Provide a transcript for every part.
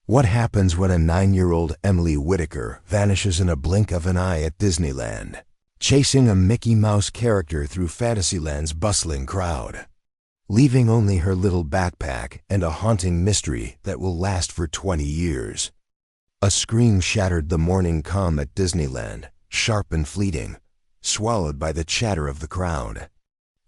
What happens when a 9-year-old Emily Whitaker vanishes in a blink of an eye at Disneyland, chasing a Mickey Mouse character through Fantasyland's bustling crowd, leaving only her little backpack and a haunting mystery that will last for 20 years? A scream shattered the morning calm at Disneyland, sharp and fleeting, swallowed by the chatter of the crowd.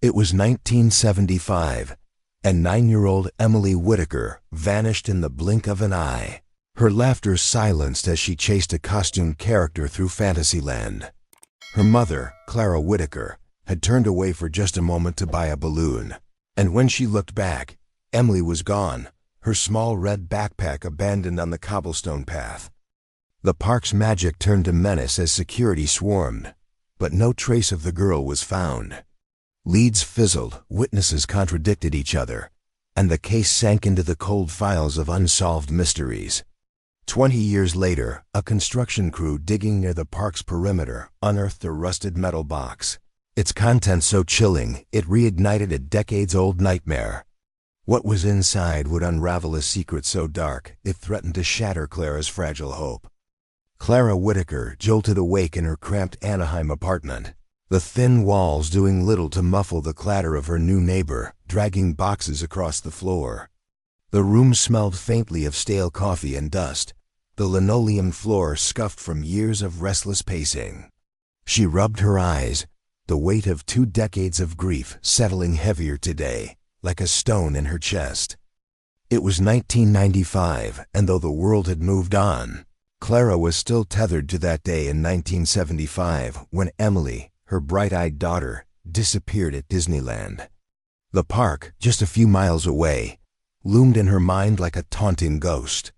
It was 1975, and 9-year-old Emily Whitaker vanished in the blink of an eye, her laughter silenced as she chased a costumed character through Fantasyland. Her mother, Clara Whitaker, had turned away for just a moment to buy a balloon, and when she looked back, Emily was gone, her small red backpack abandoned on the cobblestone path. The park's magic turned to menace as security swarmed, but no trace of the girl was found. Leads fizzled, witnesses contradicted each other, and the case sank into the cold files of unsolved mysteries. 20 years later, a construction crew digging near the park's perimeter unearthed a rusted metal box. Its contents so chilling, it reignited a decades-old nightmare. What was inside would unravel a secret so dark, it threatened to shatter Clara's fragile hope. Clara Whitaker jolted awake in her cramped Anaheim apartment, the thin walls doing little to muffle the clatter of her new neighbor, dragging boxes across the floor. The room smelled faintly of stale coffee and dust, the linoleum floor scuffed from years of restless pacing. She rubbed her eyes, the weight of 2 decades of grief settling heavier today, like a stone in her chest. It was 1995, and though the world had moved on, Clara was still tethered to that day in 1975 when Emily, her bright-eyed daughter, disappeared at Disneyland. The park, just a few miles away, loomed in her mind like a taunting ghost.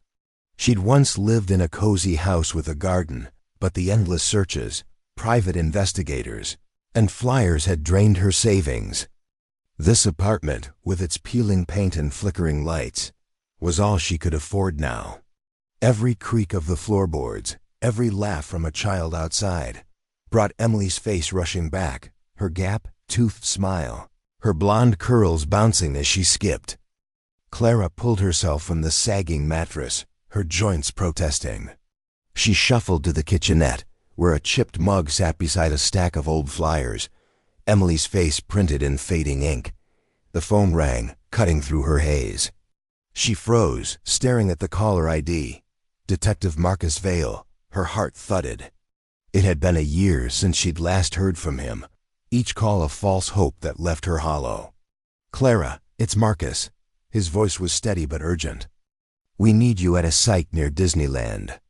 She'd once lived in a cozy house with a garden, but the endless searches, private investigators, and flyers had drained her savings. This apartment, with its peeling paint and flickering lights, was all she could afford now. Every creak of the floorboards, every laugh from a child outside, brought Emily's face rushing back, her gap-toothed smile, her blonde curls bouncing as she skipped. Clara pulled herself from the sagging mattress, her joints protesting. She shuffled to the kitchenette, where a chipped mug sat beside a stack of old flyers, Emily's face printed in fading ink. The phone rang, cutting through her haze. She froze, staring at the caller ID. Detective Marcus Vale. Her heart thudded. It had been a year since she'd last heard from him, each call a false hope that left her hollow. "Clara, it's Marcus." His voice was steady but urgent. "We need you at a site near Disneyland.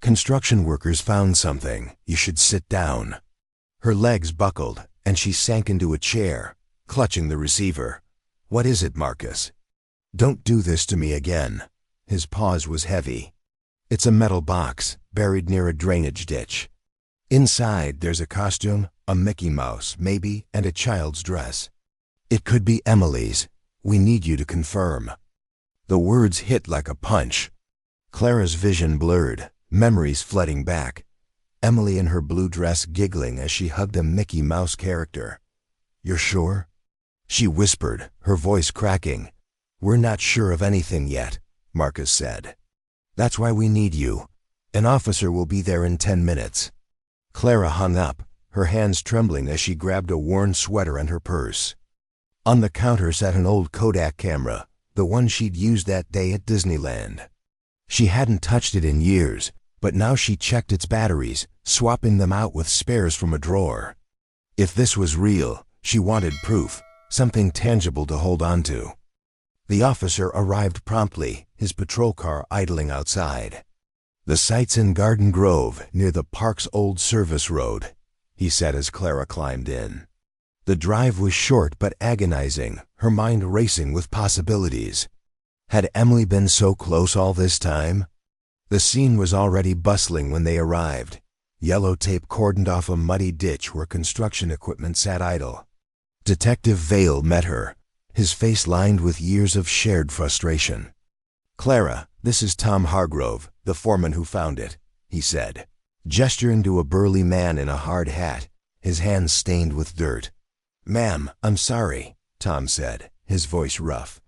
Construction workers found something. You should sit down." Her legs buckled, and she sank into a chair, clutching the receiver. "What is it, Marcus?" "Don't do this to me again." His pause was heavy. "It's a metal box, buried near a drainage ditch. Inside, there's a costume, a Mickey Mouse, maybe, and a child's dress. It could be Emily's. We need you to confirm." The words hit like a punch. Clara's vision blurred, memories flooding back. Emily in her blue dress giggling as she hugged a Mickey Mouse character. "You're sure?" She whispered, her voice cracking. "We're not sure of anything yet," Marcus said. "That's why we need you. An officer will be there in 10 minutes. Clara hung up, her hands trembling as she grabbed a worn sweater and her purse. On the counter sat an old Kodak camera, the one she'd used that day at Disneyland. She hadn't touched it in years, but now she checked its batteries, swapping them out with spares from a drawer. If this was real, she wanted proof, something tangible to hold on to. The officer arrived promptly, his patrol car idling outside. "The site's in Garden Grove, near the park's old service road," he said as Clara climbed in. The drive was short but agonizing, her mind racing with possibilities. Had Emily been so close all this time? The scene was already bustling when they arrived. Yellow tape cordoned off a muddy ditch where construction equipment sat idle. Detective Vale met her, his face lined with years of shared frustration. "Clara, this is Tom Hargrove, the foreman who found it," he said, gesturing to a burly man in a hard hat, his hands stained with dirt. "Ma'am, I'm sorry," Tom said, his voice rough.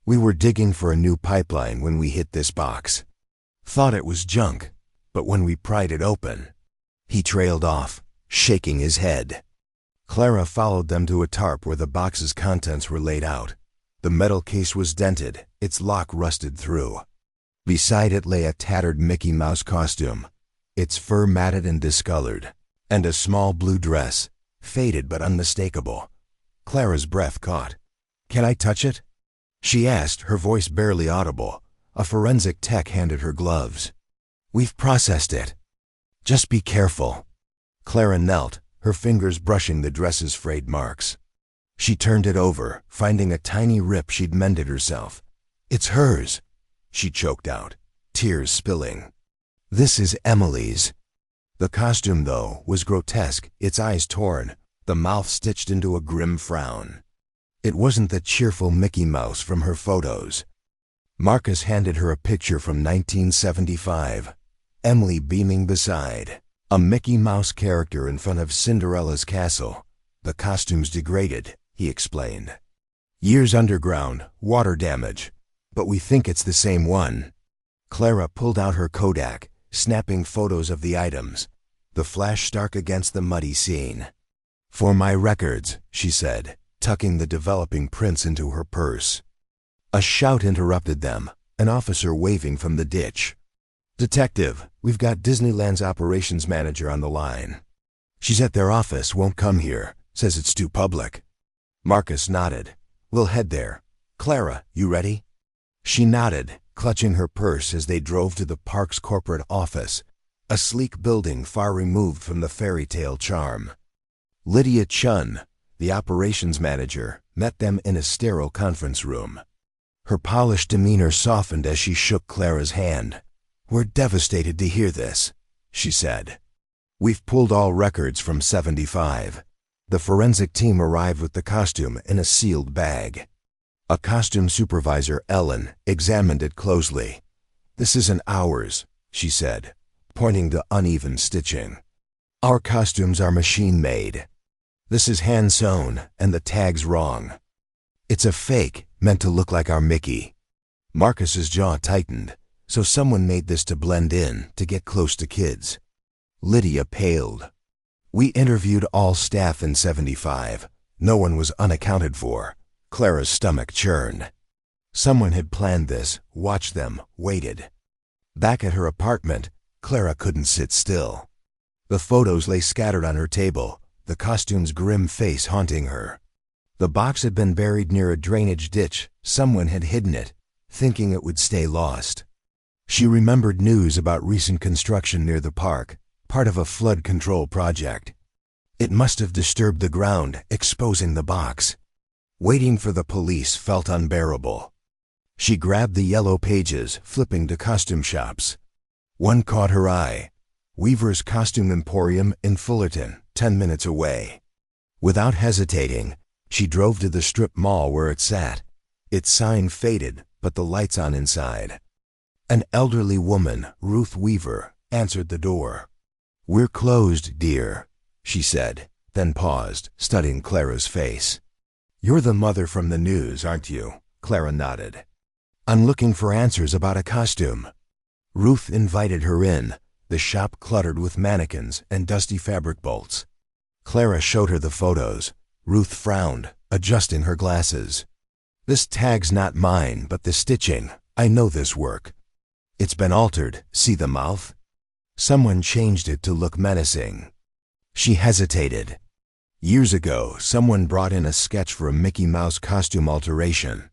"We were digging for a new pipeline when we hit this box." Thought it was junk, but when we pried it open..." He trailed off, shaking his head. Clara followed them to a tarp where the box's contents were laid out. The metal case was dented, its lock rusted through. Beside it lay a tattered Mickey Mouse costume, its fur matted and discolored, and a small blue dress, faded but unmistakable. Clara's breath caught. "Can I touch it?" she asked, her voice barely audible. A forensic tech handed her gloves. "We've processed it. Just be careful." Clara knelt, her fingers brushing the dress's frayed marks. She turned it over, finding a tiny rip she'd mended herself. "It's hers," she choked out, tears spilling. "This is Emily's." The costume, though, was grotesque, its eyes torn, the mouth stitched into a grim frown. It wasn't the cheerful Mickey Mouse from her photos. Marcus handed her a picture from 1975, Emily beaming beside, a Mickey Mouse character in front of Cinderella's castle. "The costume's degraded," he explained. "Years underground, water damage, but we think it's the same one." Clara pulled out her Kodak, snapping photos of the items, the flash stark against the muddy scene. "For my records," she said, tucking the developing prints into her purse. A shout interrupted them, an officer waving from the ditch. "Detective, we've got Disneyland's operations manager on the line. She's at their office, won't come here, says it's too public." Marcus nodded. "We'll head there. Clara, you ready?" She nodded, clutching her purse as they drove to the park's corporate office, a sleek building far removed from the fairy tale charm. Lydia Chun, the operations manager, met them in a sterile conference room. Her polished demeanor softened as she shook Clara's hand. "We're devastated to hear this," she said. "We've pulled all records from 75. The forensic team arrived with the costume in a sealed bag. A costume supervisor, Ellen, examined it closely. "This isn't ours," she said, pointing to uneven stitching. "Our costumes are machine-made. This is hand-sewn, and the tag's wrong. It's a fake, meant to look like our Mickey." Marcus's jaw tightened. "So someone made this to blend in, to get close to kids." Lydia paled. "We interviewed all staff in 75. No one was unaccounted for." Clara's stomach churned. Someone had planned this, watched them, waited. Back at her apartment, Clara couldn't sit still. The photos lay scattered on her table, the costume's grim face haunting her. The box had been buried near a drainage ditch. Someone had hidden it, thinking it would stay lost. She remembered news about recent construction near the park, part of a flood control project. It must have disturbed the ground, exposing the box. Waiting for the police felt unbearable. She grabbed the yellow pages, flipping to costume shops. One caught her eye. Weaver's Costume Emporium in Fullerton, 10 minutes away. Without hesitating, she drove to the strip mall where it sat. Its sign faded, but the lights on inside. An elderly woman, Ruth Weaver, answered the door. "We're closed, dear," she said, then paused, studying Clara's face. "You're the mother from the news, aren't you?" Clara nodded. "I'm looking for answers about a costume." Ruth invited her in, the shop cluttered with mannequins and dusty fabric bolts. Clara showed her the photos. Ruth frowned, adjusting her glasses. "This tag's not mine, but the stitching. I know this work. It's been altered. See the mouth? Someone changed it to look menacing." She hesitated. "Years ago, someone brought in a sketch for a Mickey Mouse costume alteration.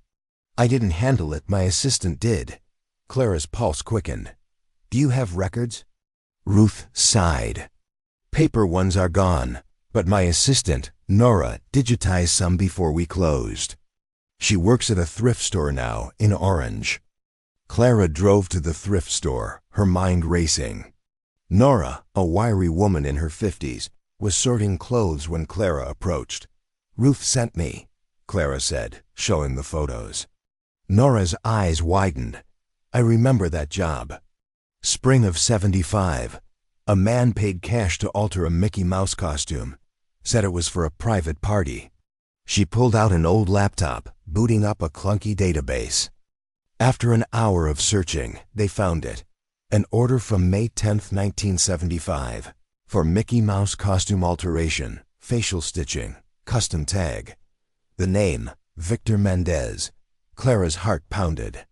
I didn't handle it, my assistant did." Clara's pulse quickened. "Do you have records?" Ruth sighed. "Paper ones are gone, but my assistant, Nora, digitized some before we closed. She works at a thrift store now, in Orange." Clara drove to the thrift store, her mind racing. Nora, a wiry woman in her 50s, was sorting clothes when Clara approached. "Ruth sent me," Clara said, showing the photos. Nora's eyes widened. "I remember that job. Spring of 75. A man paid cash to alter a Mickey Mouse costume. Said it was for a private party." She pulled out an old laptop, booting up a clunky database. After an hour of searching, they found it. An order from May 10, 1975. For Mickey Mouse costume alteration, facial stitching, custom tag. The name, Victor Mendez. Clara's heart pounded.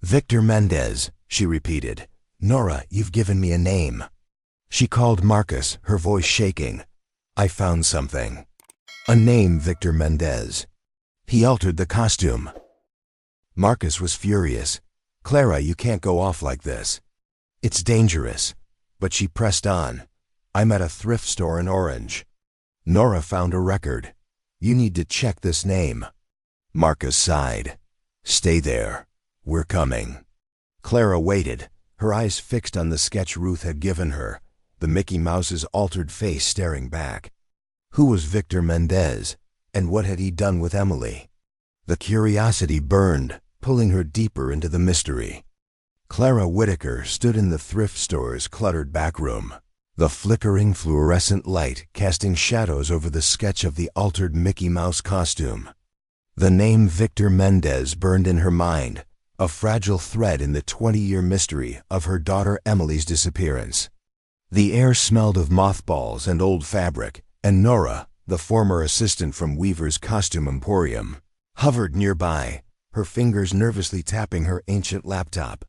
Victor Mendez, she repeated. Nora, you've given me a name. She called Marcus, her voice shaking. I found something. A name, Victor Mendez. He altered the costume. Marcus was furious. Clara, you can't go off like this. It's dangerous. But she pressed on. I'm at a thrift store in Orange. Nora found a record. You need to check this name. Marcus sighed. Stay there. We're coming. Clara waited, her eyes fixed on the sketch Ruth had given her, the Mickey Mouse's altered face staring back. Who was Victor Mendez, and what had he done with Emily? The curiosity burned, pulling her deeper into the mystery. Clara Whitaker stood in the thrift store's cluttered back room, the flickering fluorescent light casting shadows over the sketch of the altered Mickey Mouse costume. The name Victor Mendez burned in her mind, a fragile thread in the 20-year mystery of her daughter Emily's disappearance. The air smelled of mothballs and old fabric, and Nora, the former assistant from Weaver's Costume Emporium, hovered nearby, her fingers nervously tapping her ancient laptop.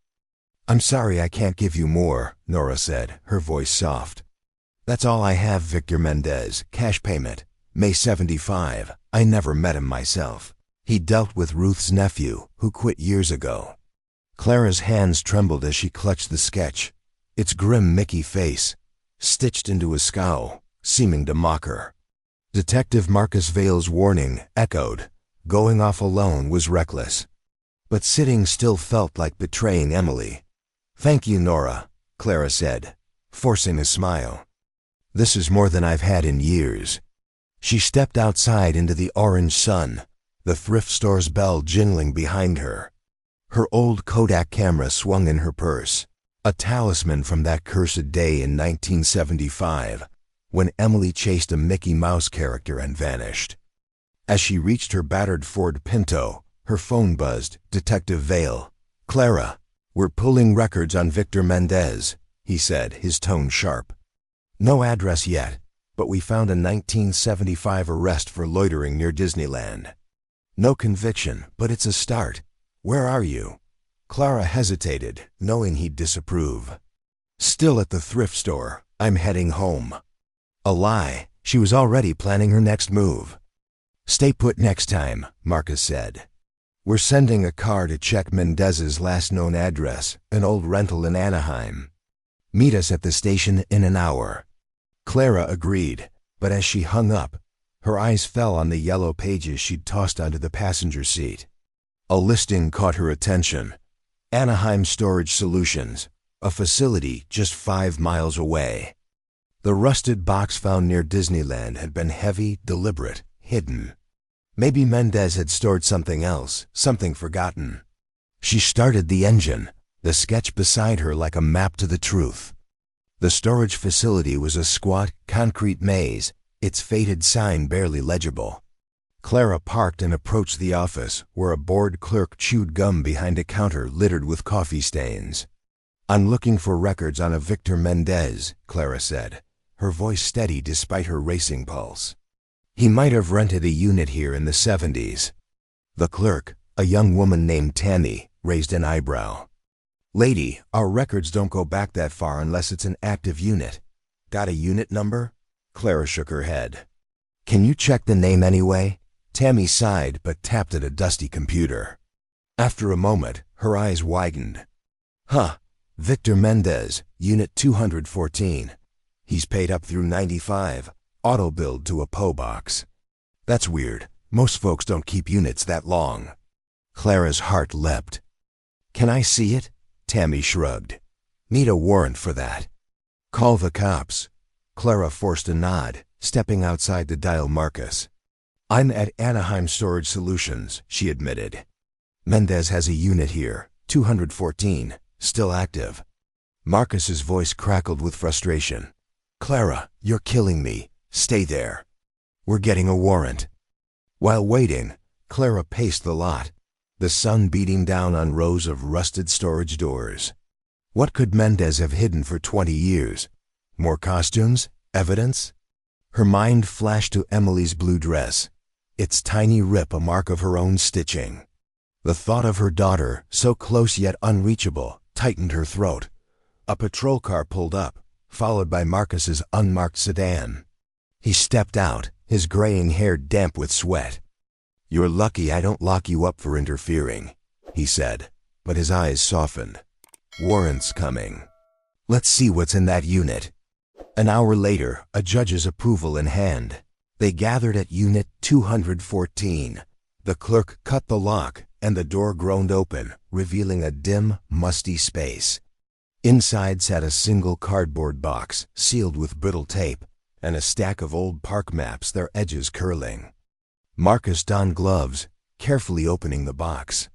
I'm sorry I can't give you more, Nora said, her voice soft. That's all I have, Victor Mendez, cash payment, May 75. I never met him myself. He dealt with Ruth's nephew, who quit years ago. Clara's hands trembled as she clutched the sketch, its grim Mickey face, stitched into a scowl, seeming to mock her. Detective Marcus Vale's warning echoed. Going off alone was reckless. But sitting still felt like betraying Emily. Thank you, Nora, Clara said, forcing a smile. This is more than I've had in years. She stepped outside into the orange sun, the thrift store's bell jingling behind her. Her old Kodak camera swung in her purse, a talisman from that cursed day in 1975, when Emily chased a Mickey Mouse character and vanished. As she reached her battered Ford Pinto, her phone buzzed. Detective Vale. Clara, we're pulling records on Victor Mendez, he said, his tone sharp. No address yet, but we found a 1975 arrest for loitering near Disneyland. No conviction, but it's a start. Where are you? Clara hesitated, knowing he'd disapprove. Still at the thrift store. I'm heading home. A lie. She was already planning her next move. Stay put next time, Marcus said. We're sending a car to check Mendez's last known address, an old rental in Anaheim. Meet us at the station in an hour. Clara agreed, but as she hung up, her eyes fell on the yellow pages she'd tossed onto the passenger seat. A listing caught her attention. Anaheim Storage Solutions, a facility just 5 miles away. The rusted box found near Disneyland had been heavy, deliberate, hidden. Maybe Mendez had stored something else, something forgotten. She started the engine, the sketch beside her like a map to the truth. The storage facility was a squat, concrete maze, its faded sign barely legible. Clara parked and approached the office, where a bored clerk chewed gum behind a counter littered with coffee stains. I'm looking for records on a Victor Mendez, Clara said, her voice steady despite her racing pulse. He might have rented a unit here in the 70s. The clerk, a young woman named Tammy, raised an eyebrow. Lady, our records don't go back that far unless it's an active unit. Got a unit number? Clara shook her head. Can you check the name anyway? Tammy sighed but tapped at a dusty computer. After a moment, her eyes widened. Huh, Victor Mendez, Unit 214. He's paid up through 95, auto billed to a PO box. That's weird. Most folks don't keep units that long. Clara's heart leapt. Can I see it? Tammy shrugged. Need a warrant for that. Call the cops. Clara forced a nod, stepping outside to dial Marcus. I'm at Anaheim Storage Solutions, she admitted. Mendez has a unit here, 214, still active. Marcus's voice crackled with frustration. Clara, you're killing me. Stay there. We're getting a warrant. While waiting, Clara paced the lot, the sun beating down on rows of rusted storage doors. What could Mendez have hidden for 20 years? More costumes? Evidence? Her mind flashed to Emily's blue dress, its tiny rip a mark of her own stitching. The thought of her daughter, so close yet unreachable, tightened her throat. A patrol car pulled up, followed by Marcus's unmarked sedan. He stepped out, his graying hair damp with sweat. "You're lucky I don't lock you up for interfering," he said, but his eyes softened. "Warrant's coming. Let's see what's in that unit." An hour later, a judge's approval in hand, they gathered at Unit 214. The clerk cut the lock, and the door groaned open, revealing a dim, musty space. Inside sat a single cardboard box, sealed with brittle tape, and a stack of old park maps, their edges curling. Marcus donned gloves, carefully opening the box.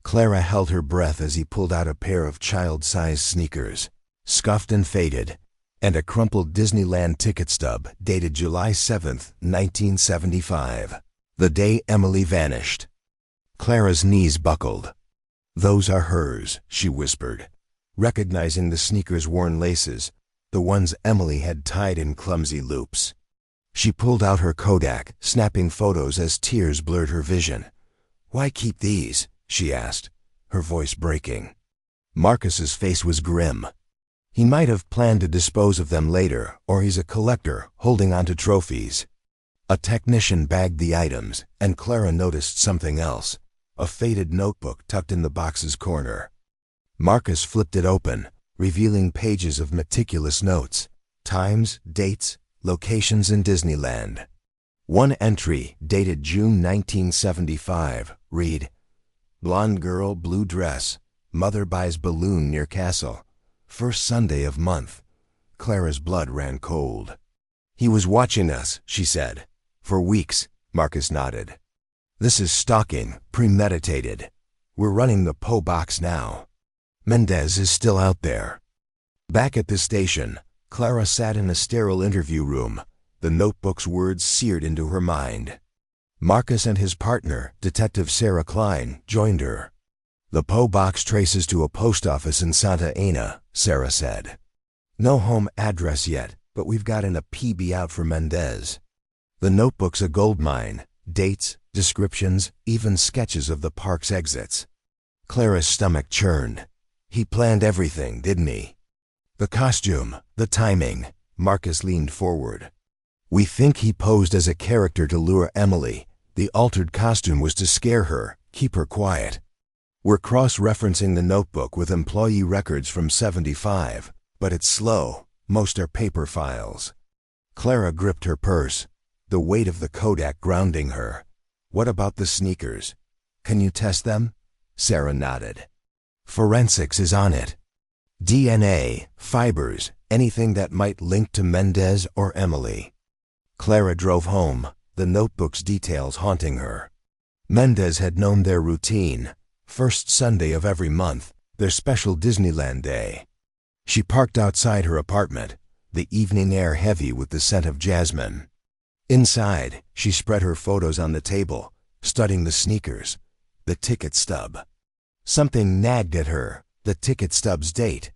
Clara held her breath as he pulled out a pair of child-sized sneakers, scuffed and faded, and a crumpled Disneyland ticket stub dated July 7, 1975, the day Emily vanished. Clara's knees buckled. "Those are hers," she whispered, recognizing the sneakers' worn laces, the ones Emily had tied in clumsy loops. She pulled out her Kodak, snapping photos as tears blurred her vision. "Why keep these?" she asked, her voice breaking. Marcus's face was grim. He might have planned to dispose of them later, or he's a collector holding onto trophies. A technician bagged the items, and Clara noticed something else, a faded notebook tucked in the box's corner. Marcus flipped it open, revealing pages of meticulous notes, times, dates, locations in Disneyland. One entry, dated June 1975, read, "Blonde girl, blue dress. Mother buys balloon near castle. First Sunday of month." Clara's blood ran cold. "He was watching us," she said. "For weeks," Marcus nodded. "This is stalking, premeditated. We're running the Poe box now. Mendez is still out there." Back at the station, Clara sat in a sterile interview room, the notebook's words seared into her mind. Marcus and his partner, Detective Sarah Klein, joined her. "The Poe box traces to a post office in Santa Ana," Sarah said. "No home address yet, but we've gotten a PB out for Mendez. The notebook's a goldmine, dates, descriptions, even sketches of the park's exits." Clara's stomach churned. "He planned everything, didn't he?" "The costume, the timing." Marcus leaned forward. "We think he posed as a character to lure Emily. The altered costume was to scare her, keep her quiet. We're cross-referencing the notebook with employee records from '75, but it's slow. Most are paper files." Clara gripped her purse, the weight of the Kodak grounding her. "What about the sneakers? Can you test them?" Sarah nodded. "Forensics is on it. DNA, fibers, anything that might link to Mendez or Emily." Clara drove home, the notebook's details haunting her. Mendez had known their routine. First Sunday of every month, their special Disneyland day. She parked outside her apartment, the evening air heavy with the scent of jasmine. Inside, she spread her photos on the table, studying the sneakers, the ticket stub. Something nagged at her, the ticket stub's date.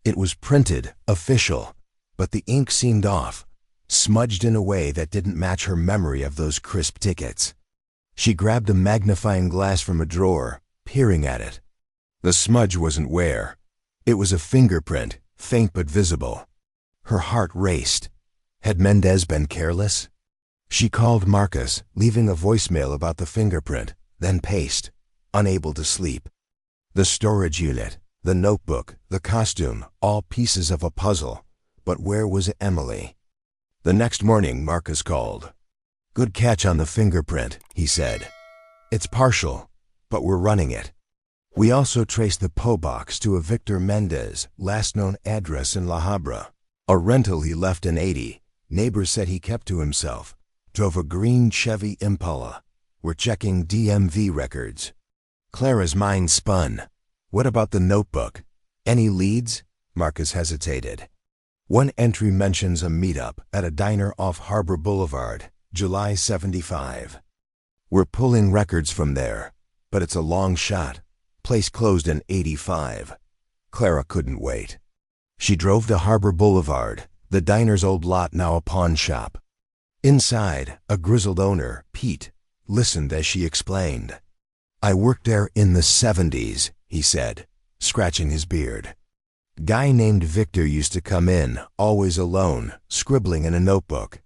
It was printed, official, but the ink seemed off, smudged in a way that didn't match her memory of those crisp tickets. She grabbed a magnifying glass from a drawer, peering at it. The smudge wasn't wear. It was a fingerprint, faint but visible. Her heart raced. Had Mendez been careless? She called Marcus, leaving a voicemail about the fingerprint, then paced, unable to sleep. The storage unit, the notebook, the costume, all pieces of a puzzle. But where was Emily? The next morning, Marcus called. "Good catch on the fingerprint," he said. "It's partial, but we're running it. We also traced the Poe box to a Victor Mendez, last known address in La Habra. A rental he left in '80. Neighbors said he kept to himself. Drove a green Chevy Impala. We're checking DMV records." Clara's mind spun. What about the notebook? Any leads? Marcus hesitated. One entry mentions a meetup at a diner off Harbor Boulevard, July '75. "We're pulling records from there, but it's a long shot. Place closed in '85. Clara couldn't wait. She drove to Harbor Boulevard, the diner's old lot now a pawn shop. Inside, a grizzled owner, Pete, listened as she explained. "I worked there in the 70s, he said, scratching his beard. "Guy named Victor used to come in, always alone, scribbling in a notebook.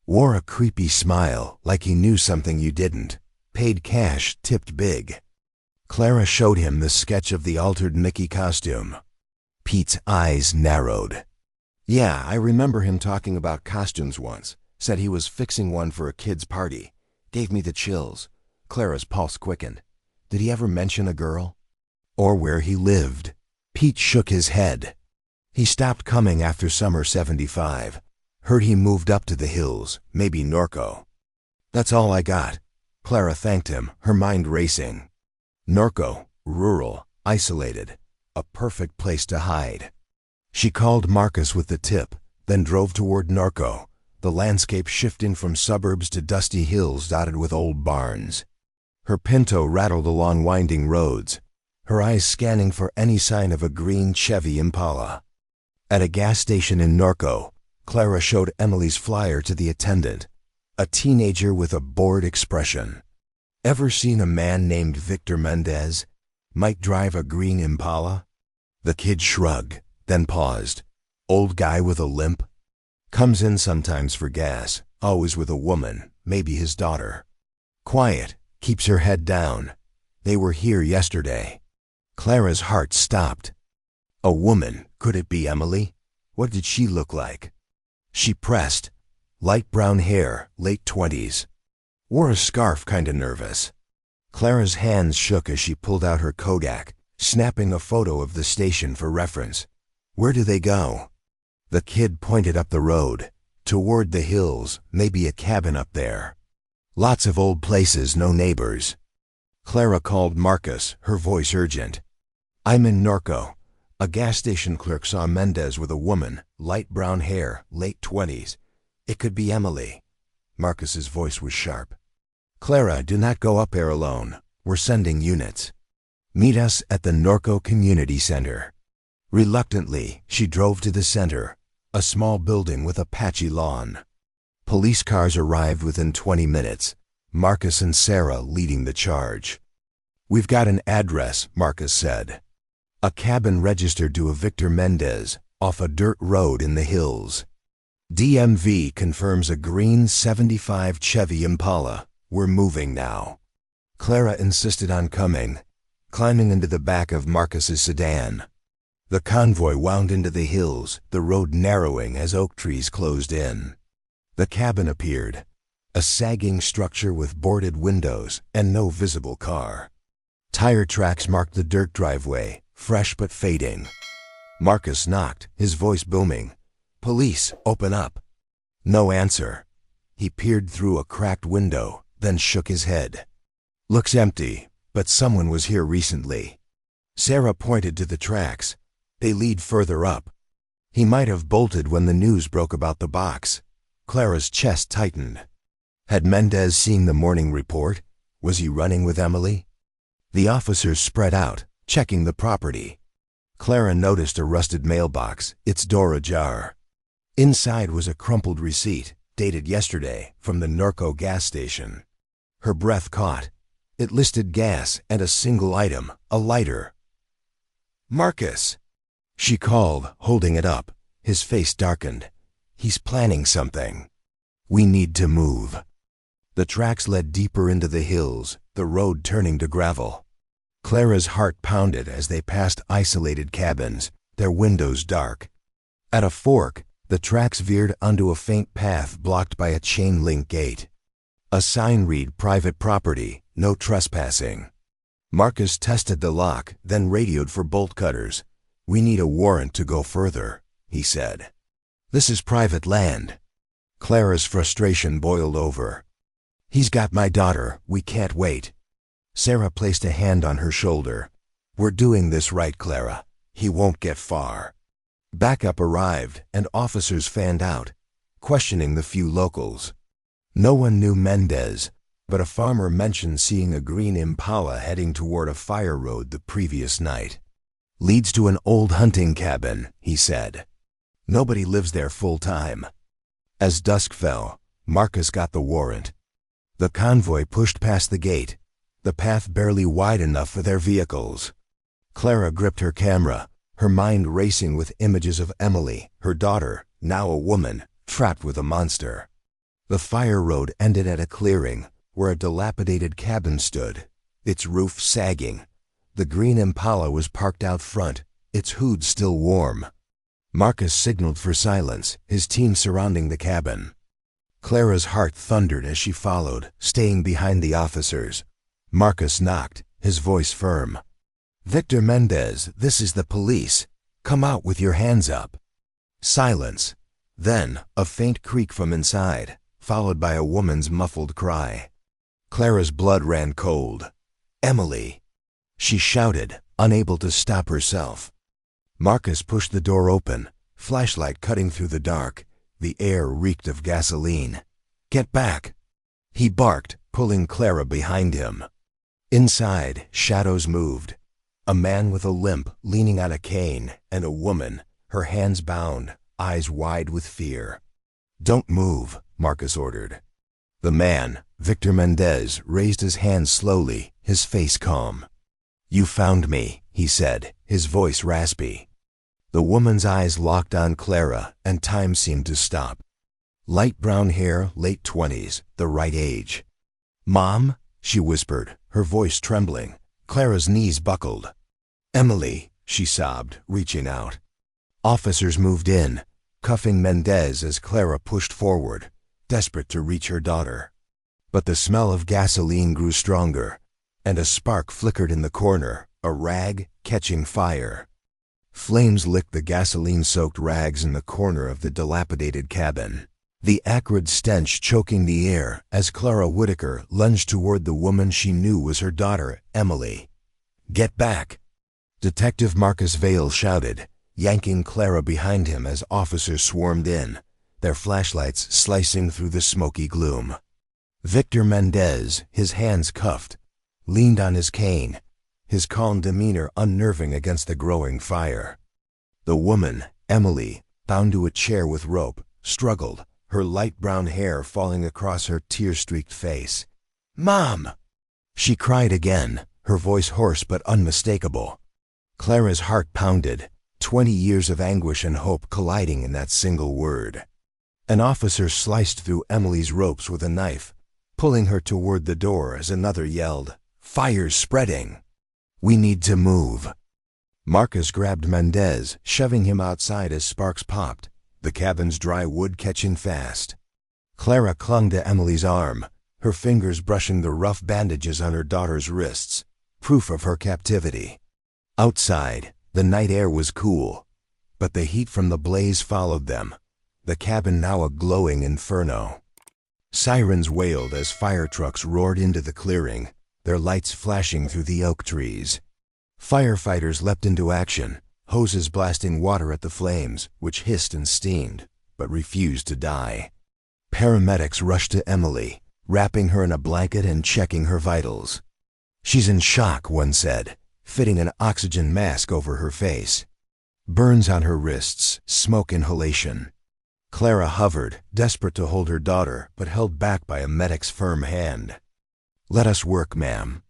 Wore a creepy smile, like he knew something you didn't. Paid cash, tipped big." Clara showed him the sketch of the altered Mickey costume. Pete's eyes narrowed. "Yeah, I remember him talking about costumes once. Said he was fixing one for a kid's party. Gave me the chills." Clara's pulse quickened. "Did he ever mention a girl? Or where he lived?" Pete shook his head. "He stopped coming after summer '75. Heard he moved up to the hills, maybe Norco." "That's all I got." Clara thanked him, her mind racing. Norco, rural, isolated, a perfect place to hide. She called Marcus with the tip, then drove toward Norco, the landscape shifting from suburbs to dusty hills dotted with old barns. Her Pinto rattled along winding roads, her eyes scanning for any sign of a green Chevy Impala. At a gas station in Norco, Clara showed Emily's flyer to the attendant, a teenager with a bored expression. "Ever seen a man named Victor Mendez? Might drive a green Impala?" The kid shrugged, then paused. "Old guy with a limp? Comes in sometimes for gas, always with a woman, maybe his daughter. Quiet, keeps her head down. They were here yesterday." Clara's heart stopped. A woman, could it be Emily? What did she look like? She pressed. Light brown hair, late 20s. Wore a scarf, kinda nervous. Clara's hands shook as she pulled out her Kodak, snapping a photo of the station for reference. "Where do they go?" The kid pointed up the road, toward the hills, maybe a cabin up there. "Lots of old places, no neighbors." Clara called Marcus, her voice urgent. "I'm in Norco. A gas station clerk saw Mendez with a woman, light brown hair, late 20s. It could be Emily." Marcus's voice was sharp. "Clara, do not go up there alone. We're sending units. Meet us at the Norco Community Center." Reluctantly, she drove to the center, a small building with a patchy lawn. Police cars arrived within 20 minutes, Marcus and Sarah leading the charge. "We've got an address," Marcus said. "A cabin registered to a Victor Mendez, off a dirt road in the hills. DMV confirms a green '75 Chevy Impala. We're moving now." Clara insisted on coming, climbing into the back of Marcus's sedan. The convoy wound into the hills, the road narrowing as oak trees closed in. The cabin appeared, a sagging structure with boarded windows and no visible car. Tire tracks marked the dirt driveway, fresh but fading. Marcus knocked, his voice booming. "Police, open up." No answer. He peered through a cracked window, then shook his head. "Looks empty, but someone was here recently." Sarah pointed to the tracks. "They lead further up." He might have bolted when the news broke about the box. Clara's chest tightened. Had Mendez seen the morning report? Was he running with Emily? The officers spread out, checking the property. Clara noticed a rusted mailbox, its door ajar. Inside was a crumpled receipt, dated yesterday, from the Norco gas station. Her breath caught. It listed gas and a single item, a lighter. "Marcus!" She called, holding it up. His face darkened. "He's planning something. We need to move." The tracks led deeper into the hills, the road turning to gravel. Clara's heart pounded as they passed isolated cabins, their windows dark. At a fork, the tracks veered onto a faint path blocked by a chain-link gate. A sign read "Private property, no trespassing." Marcus tested the lock, then radioed for bolt cutters. "We need a warrant to go further," he said. "This is private land." Clara's frustration boiled over. "He's got my daughter. We can't wait." Sarah placed a hand on her shoulder. "We're doing this right, Clara. He won't get far." Backup arrived, and officers fanned out, questioning the few locals. No one knew Mendez, but a farmer mentioned seeing a green Impala heading toward a fire road the previous night. Leads to an old hunting cabin, he said. Nobody lives there full time. As dusk fell, Marcus got the warrant. The convoy pushed past the gate, the path barely wide enough for their vehicles. Clara gripped her camera, her mind racing with images of Emily, her daughter, now a woman, trapped with a monster. The fire road ended at a clearing, where a dilapidated cabin stood, its roof sagging. The green Impala was parked out front, its hood still warm. Marcus signaled for silence, his team surrounding the cabin. Clara's heart thundered as she followed, staying behind the officers. Marcus knocked, his voice firm. "Victor Mendez, this is the police. Come out with your hands up." Silence. Then, a faint creak from inside, followed by a woman's muffled cry. Clara's blood ran cold. "Emily!" She shouted, unable to stop herself. Marcus pushed the door open, flashlight cutting through the dark. The air reeked of gasoline. "Get back!" He barked, pulling Clara behind him. Inside, shadows moved. A man with a limp leaning on a cane, and a woman, her hands bound, eyes wide with fear. "Don't move," Marcus ordered. The man, Victor Mendez, raised his hands slowly, his face calm. "You found me," he said, his voice raspy. The woman's eyes locked on Clara, and time seemed to stop. Light brown hair, late 20s, the right age. "Mom?" she whispered, her voice trembling. Clara's knees buckled. "Emily," she sobbed, reaching out. Officers moved in, cuffing Mendez as Clara pushed forward, desperate to reach her daughter. But the smell of gasoline grew stronger, and a spark flickered in the corner, a rag catching fire. Flames licked the gasoline-soaked rags in the corner of the dilapidated cabin, the acrid stench choking the air as Clara Whitaker lunged toward the woman she knew was her daughter, Emily. "Get back!" Detective Marcus Vale shouted, yanking Clara behind him as officers swarmed in, their flashlights slicing through the smoky gloom. Victor Mendez, his hands cuffed, leaned on his cane, his calm demeanor unnerving against the growing fire. The woman, Emily, bound to a chair with rope, struggled, her light brown hair falling across her tear-streaked face. "Mom!" She cried again, her voice hoarse but unmistakable. Clara's heart pounded, 20 years of anguish and hope colliding in that single word. An officer sliced through Emily's ropes with a knife, pulling her toward the door as another yelled, "Fire's spreading! We need to move!" Marcus grabbed Mendez, shoving him outside as sparks popped, the cabin's dry wood catching fast. Clara clung to Emily's arm, her fingers brushing the rough bandages on her daughter's wrists, proof of her captivity. Outside, the night air was cool, but the heat from the blaze followed them, the cabin now a glowing inferno. Sirens wailed as fire trucks roared into the clearing, their lights flashing through the oak trees. Firefighters leapt into action, hoses blasting water at the flames, which hissed and steamed, but refused to die. Paramedics rushed to Emily, wrapping her in a blanket and checking her vitals. "She's in shock," one said, fitting an oxygen mask over her face. Burns on her wrists, smoke inhalation. Clara hovered, desperate to hold her daughter, but held back by a medic's firm hand. "Let us work, ma'am."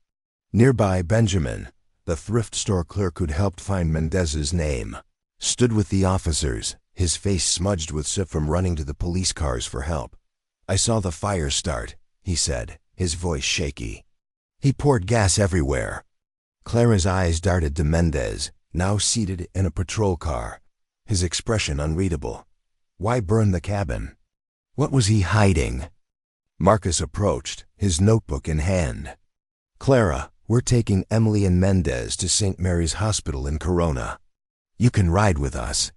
Nearby, Benjamin, the thrift store clerk who'd helped find Mendez's name, stood with the officers, his face smudged with soot from running to the police cars for help. "I saw the fire start," he said, his voice shaky. "He poured gas everywhere." Clara's eyes darted to Mendez, now seated in a patrol car, his expression unreadable. Why burn the cabin? What was he hiding? Marcus approached, his notebook in hand. "Clara, we're taking Emily and Mendez to St. Mary's Hospital in Corona. You can ride with us."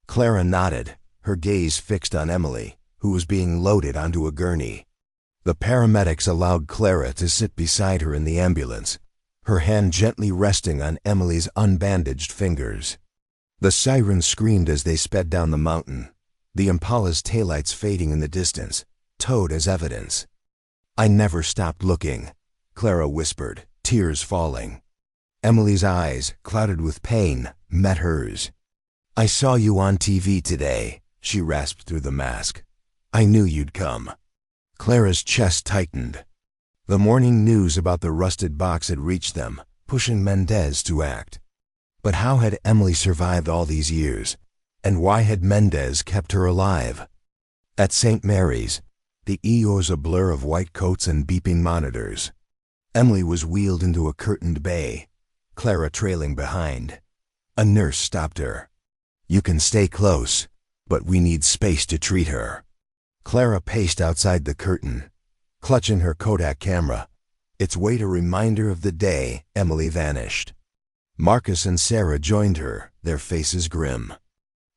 Clara nodded, her gaze fixed on Emily, who was being loaded onto a gurney. The paramedics allowed Clara to sit beside her in the ambulance, her hand gently resting on Emily's unbandaged fingers. The sirens screamed as they sped down the mountain, the Impala's taillights fading in the distance, towed as evidence. "I never stopped looking," Clara whispered, tears falling. Emily's eyes, clouded with pain, met hers. "I saw you on TV today," she rasped through the mask. "I knew you'd come." Clara's chest tightened. The morning news about the rusted box had reached them, pushing Mendez to act. But how had Emily survived all these years? And why had Mendez kept her alive? At St. Mary's, the EO's a blur of white coats and beeping monitors. Emily was wheeled into a curtained bay, Clara trailing behind. A nurse stopped her. "You can stay close, but we need space to treat her." Clara paced outside the curtain, clutching her Kodak camera, its weight a reminder of the day Emily vanished. Marcus and Sarah joined her, their faces grim.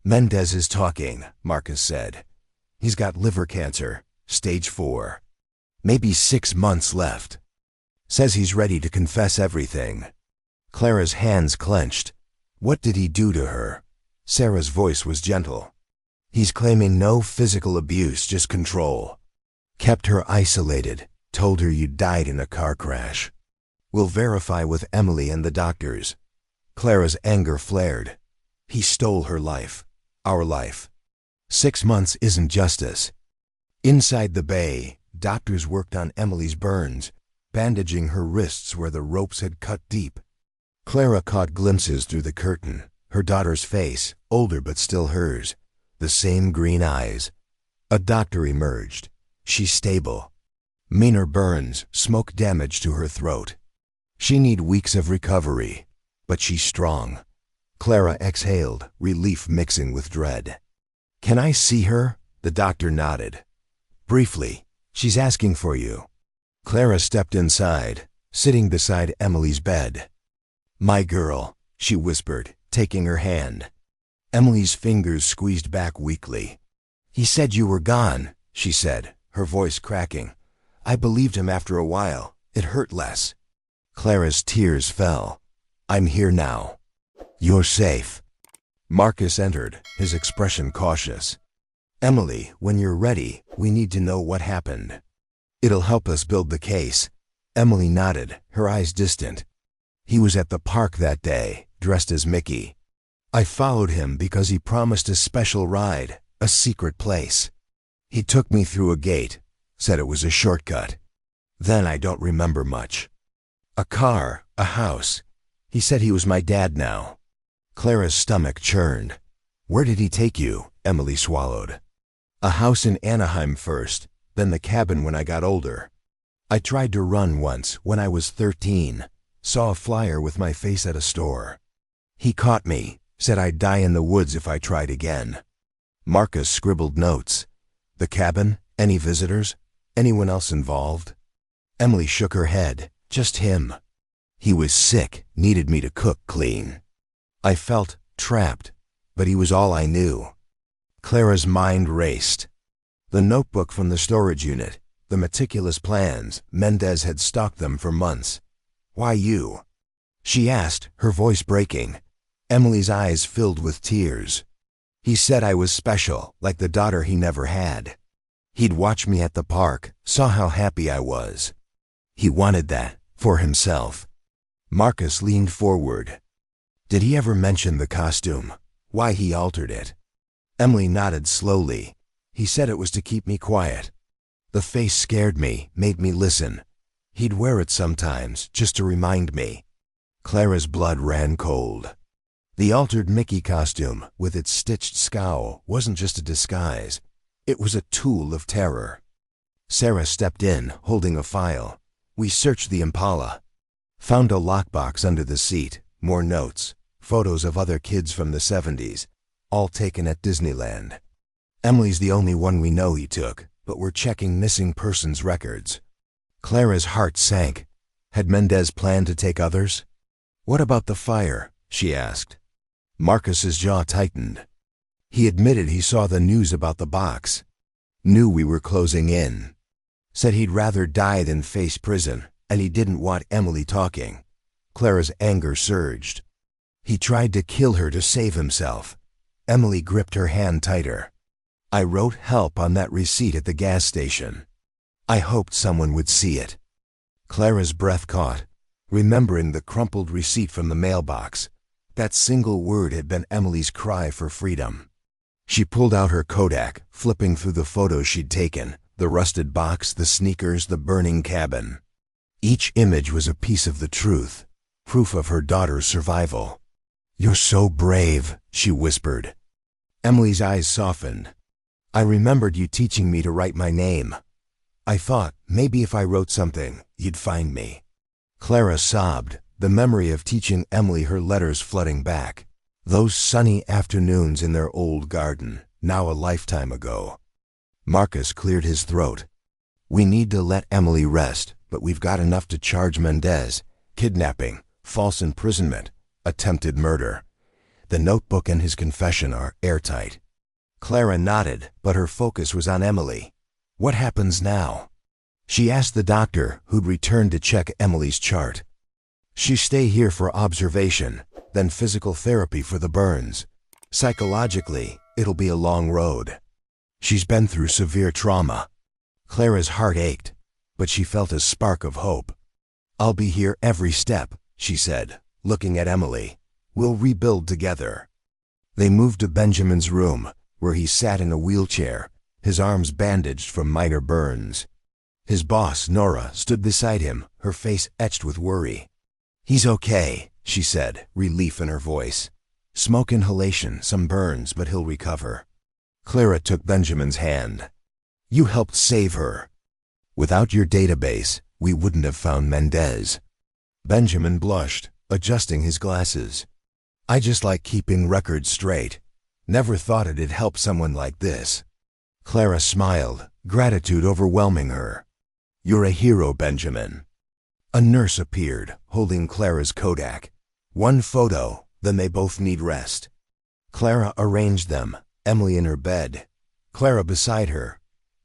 "Mendez is talking," Marcus said. "He's got liver cancer, stage 4. Maybe 6 months left. Says he's ready to confess everything." Clara's hands clenched. "What did he do to her?" Sarah's voice was gentle. "He's claiming no physical abuse, just control. Kept her isolated, told her you died in a car crash. We'll verify with Emily and the doctors." Clara's anger flared. "He stole her life, our life. 6 months isn't justice." Inside the bay, doctors worked on Emily's burns, bandaging her wrists where the ropes had cut deep. Clara caught glimpses through the curtain, her daughter's face, older but still hers, the same green eyes. A doctor emerged. "She's stable. Minor burns, smoke damage to her throat. She need weeks of recovery, but she's strong." Clara exhaled, relief mixing with dread. "Can I see her?" The doctor nodded. "Briefly. She's asking for you." Clara stepped inside, sitting beside Emily's bed. "My girl," she whispered, taking her hand. Emily's fingers squeezed back weakly. "He said you were gone," she said, her voice cracking. "I believed him after a while. It hurt less." Clara's tears fell. "I'm here now. You're safe." Marcus entered, his expression cautious. "Emily, when you're ready, we need to know what happened. It'll help us build the case." Emily nodded, her eyes distant. "He was at the park that day, dressed as Mickey. I followed him because he promised a special ride, a secret place. He took me through a gate, said it was a shortcut. Then I don't remember much. A car, a house. He said he was my dad now." Clara's stomach churned. "Where did he take you?" Emily swallowed. "A house in Anaheim first, then the cabin when I got older. I tried to run once when I was 13, saw a flyer with my face at a store. He caught me, said I'd die in the woods if I tried again." Marcus scribbled notes. "The cabin? Any visitors? Anyone else involved?" Emily shook her head. "Just him. He was sick, needed me to cook clean. I felt trapped, but he was all I knew." Clara's mind raced. The notebook from the storage unit, the meticulous plans, Mendez had stalked them for months. "Why you?" she asked, her voice breaking. Emily's eyes filled with tears. "He said I was special, like the daughter he never had. He'd watch me at the park, saw how happy I was. He wanted that, for himself." Marcus leaned forward. "Did he ever mention the costume? Why he altered it?" Emily nodded slowly. "He said it was to keep me quiet. The face scared me, made me listen. He'd wear it sometimes, just to remind me." Clara's blood ran cold. The altered Mickey costume, with its stitched scowl, wasn't just a disguise. It was a tool of terror. Sarah stepped in, holding a file. "We searched the Impala. Found a lockbox under the seat, more notes, photos of other kids from the 70s, all taken at Disneyland. Emily's the only one we know he took, but we're checking missing persons records." Clara's heart sank. Had Mendez planned to take others? "What about the fire?" she asked. Marcus's jaw tightened. He admitted he saw the news about the box. Knew we were closing in. Said he'd rather die than face prison, and he didn't want Emily talking. Clara's anger surged. He tried to kill her to save himself. Emily gripped her hand tighter. "I wrote help on that receipt at the gas station. I hoped someone would see it." Clara's breath caught. remembering the crumpled receipt from the mailbox. That single word had been Emily's cry for freedom. She pulled out her Kodak, flipping through the photos she'd taken, the rusted box, the sneakers, the burning cabin. Each image was a piece of the truth, proof of her daughter's survival. "You're so brave," she whispered. Emily's eyes softened. "I remembered you teaching me to write my name. I thought, maybe if I wrote something, you'd find me." Clara sobbed, the memory of teaching Emily her letters flooding back. Those sunny afternoons in their old garden, now a lifetime ago. Marcus cleared his throat. "We need to let Emily rest, but we've got enough to charge Mendez. Kidnapping, false imprisonment, attempted murder. The notebook and his confession are airtight." Clara nodded, but her focus was on Emily. "What happens now?" She asked the doctor, who'd returned to check Emily's chart. "She stay here for observation, then physical therapy for the burns. Psychologically, it'll be a long road. She's been through severe trauma." Clara's heart ached, but she felt a spark of hope. "I'll be here every step," she said, looking at Emily. "We'll rebuild together." They moved to Benjamin's room, where he sat in a wheelchair, his arms bandaged from minor burns. His boss, Nora, stood beside him, her face etched with worry. "He's okay," she said, relief in her voice. "Smoke inhalation, some burns, but he'll recover." Clara took Benjamin's hand. "You helped save her. Without your database, we wouldn't have found Mendez." Benjamin blushed, adjusting his glasses. "I just like keeping records straight. Never thought it'd help someone like this." Clara smiled, gratitude overwhelming her. "You're a hero, Benjamin." A nurse appeared, holding Clara's Kodak. One photo, then they both need rest. Clara arranged them, Emily in her bed, Clara beside her,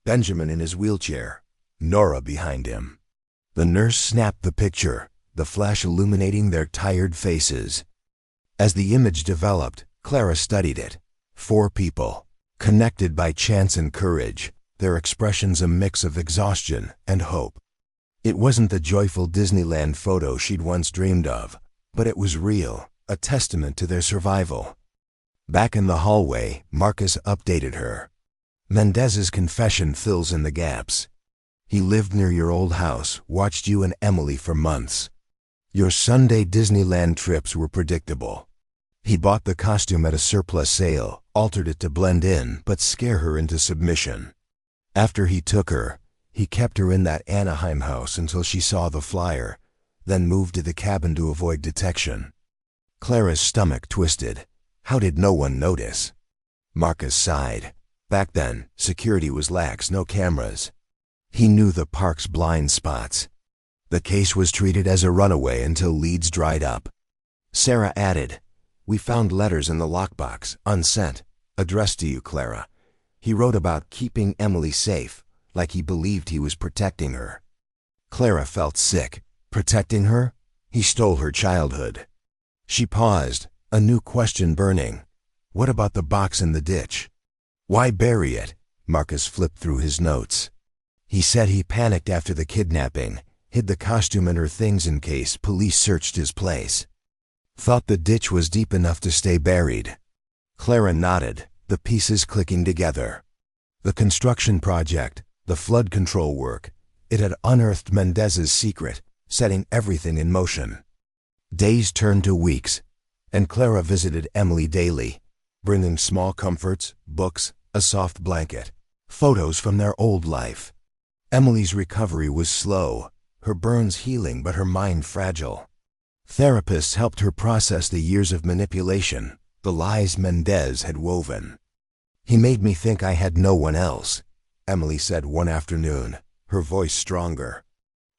Benjamin in his wheelchair, Nora behind him. The nurse snapped the picture, the flash illuminating their tired faces. As the image developed, Clara studied it. 4 people, connected by chance and courage, their expressions a mix of exhaustion and hope. It wasn't the joyful Disneyland photo she'd once dreamed of, but it was real, a testament to their survival. Back in the hallway, Marcus updated her. "Mendez's confession fills in the gaps. He lived near your old house, watched you and Emily for months. Your Sunday Disneyland trips were predictable. He bought the costume at a surplus sale, altered it to blend in but scare her into submission. After he took her, he kept her in that Anaheim house until she saw the flyer, then moved to the cabin to avoid detection." Clara's stomach twisted. How did no one notice? Marcus sighed. Back then, security was lax, no cameras. He knew the park's blind spots. The case was treated as a runaway until leads dried up. Sarah added, "We found letters in the lockbox, unsent, addressed to you, Clara. He wrote about keeping Emily safe, like he believed he was protecting her." Clara felt sick. Protecting her? He stole her childhood. She paused, a new question burning. What about the box in the ditch? "Why bury it?" Marcus flipped through his notes. He said he panicked after the kidnapping, hid the costume and her things in case police searched his place. Thought the ditch was deep enough to stay buried. Clara nodded, the pieces clicking together. The construction project, the flood control work, it had unearthed Mendez's secret, setting everything in motion. Days turned to weeks, and Clara visited Emily daily, bringing small comforts, books, a soft blanket, photos from their old life. Emily's recovery was slow, her burns healing but her mind fragile. Therapists helped her process the years of manipulation, the lies Mendez had woven. "He made me think I had no one else," Emily said one afternoon, her voice stronger.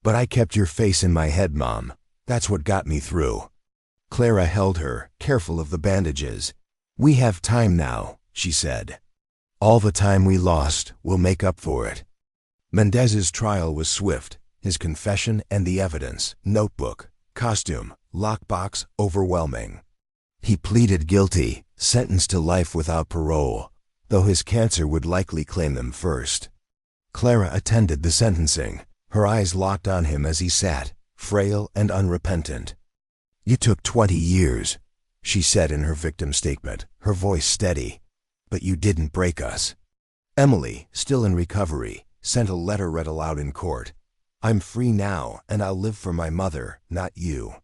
"But I kept your face in my head, Mom. That's what got me through." Clara held her, careful of the bandages. "We have time now," she said. "All the time we lost, we'll make up for it." Mendez's trial was swift, his confession and the evidence, notebook, costume, lockbox, overwhelming. He pleaded guilty, sentenced to life without parole, though his cancer would likely claim him first. Clara attended the sentencing, her eyes locked on him as he sat, frail and unrepentant. "You took 20 years," she said in her victim statement, her voice steady. "But you didn't break us." Emily, still in recovery, sent a letter read aloud in court. "I'm free now, and I'll live for my mother, not you."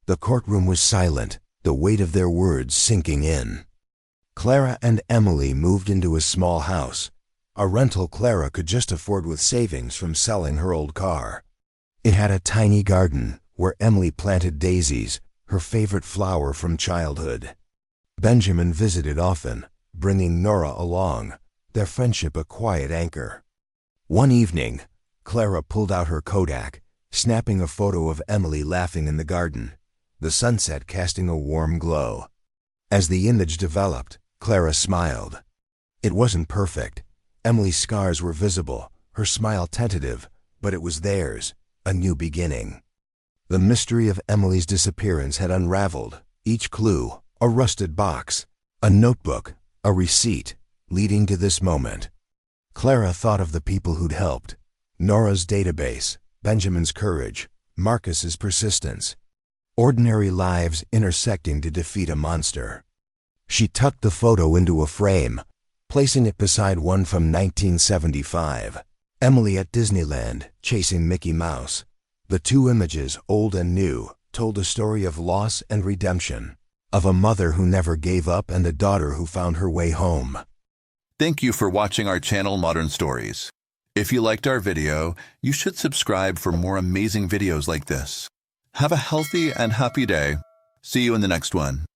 The courtroom was silent, the weight of their words sinking in. Clara and Emily moved into a small house, a rental Clara could just afford with savings from selling her old car. It had a tiny garden where Emily planted daisies, her favorite flower from childhood. Benjamin visited often, bringing Nora along, their friendship a quiet anchor. One evening, Clara pulled out her Kodak, snapping a photo of Emily laughing in the garden, the sunset casting a warm glow. As the image developed, Clara smiled. It wasn't perfect. Emily's scars were visible, her smile tentative, but it was theirs, a new beginning. The mystery of Emily's disappearance had unraveled, each clue, a rusted box, a notebook, a receipt, leading to this moment. Clara thought of the people who'd helped, Nora's database, Benjamin's courage, Marcus's persistence. Ordinary lives intersecting to defeat a monster. She tucked the photo into a frame, placing it beside one from 1975, Emily at Disneyland, chasing Mickey Mouse. The two images, old and new, told a story of loss and redemption, of a mother who never gave up and a daughter who found her way home. Thank you for watching our channel Modern Stories. If you liked our video, you should subscribe for more amazing videos like this. Have a healthy and happy day. See you in the next one.